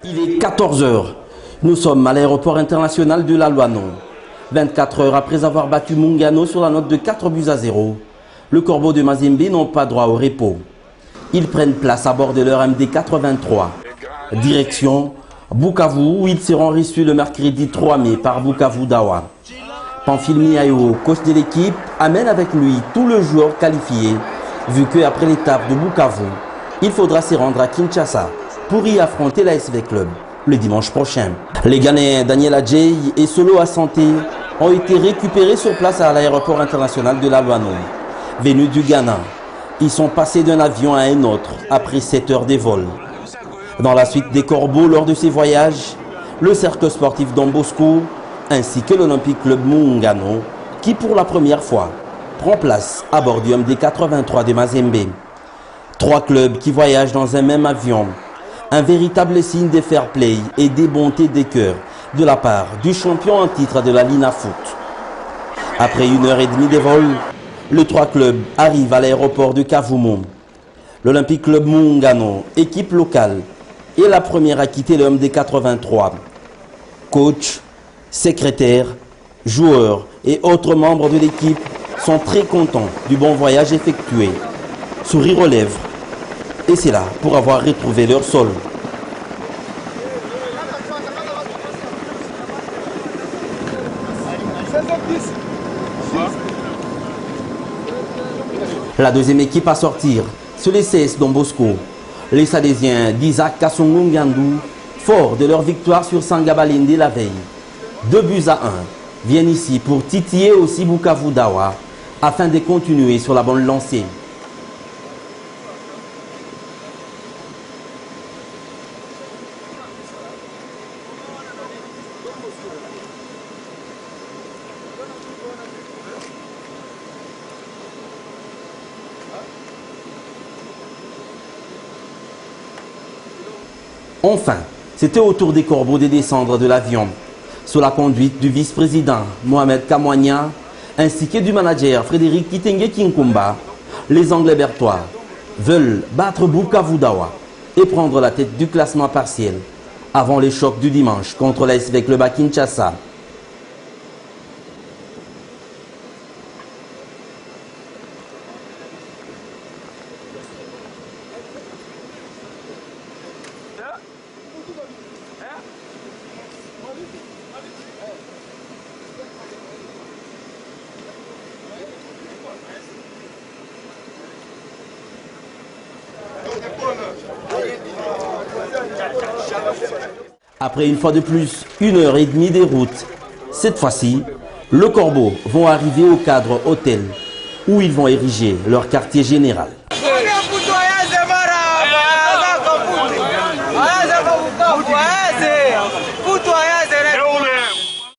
Il est 14 h. Nous sommes à l'aéroport international de Lalouano. 24 heures après avoir battu Mungano sur la note de 4-0, le Corbeau de Mazembe n'ont pas droit au repos. Ils prennent place à bord de leur MD-83. Direction Bukavu, où ils seront reçus le mercredi 3 mai par Bukavu Dawa. Pamphile Miayo, coach de l'équipe, amène avec lui tous les joueurs qualifiés, vu qu'après l'étape de Bukavu, il faudra se rendre à Kinshasa pour y affronter la SV Club le dimanche prochain. Les Ghanéens Daniel Adjei et Solo Asante ont été récupérés sur place à l'aéroport international de Lalouano. Venus du Ghana, ils sont passés d'un avion à un autre après 7 heures de vol. Dans la suite des Corbeaux lors de ces voyages, le cercle sportif Don Bosco ainsi que l'Olympique Club Mungano qui pour la première fois prend place à bord du MD-83 de Mazembe. 3 clubs qui voyagent dans un même avion. Un véritable signe de fair play et des bontés des cœurs de la part du champion en titre de la Lina Foot. Après 1h30 de vol, les 3 clubs arrivent à l'aéroport de Kavumu. L'Olympique Club Mungano, équipe locale, est la première à quitter le MD-83. Coach, secrétaire, joueurs et autres membres de l'équipe sont très contents du bon voyage effectué. Sourire aux lèvres. Et c'est là pour avoir retrouvé leur sol. La deuxième équipe à sortir, c'est les CS Don Bosco. Les Salésiens d'Isaac Kassongo-Ngandou, forts de leur victoire sur Sangabalinde la veille. 2-1 viennent ici pour titiller aussi Bukavu Dawa afin de continuer sur la bonne lancée. Enfin, c'était au tour des Corbeaux de descendre de l'avion, sous la conduite du vice-président Mohamed Kamwanya, ainsi que du manager Frédéric Kitenge Kinkumba. Les Anglais bertois veulent battre Bukavu Dawa et prendre la tête du classement partiel avant les chocs du dimanche contre la SV Club à Kinshasa. Après une fois de plus 1h30 de route, cette fois-ci, le Corbeau vont arriver au cadre hôtel où ils vont ériger leur quartier général.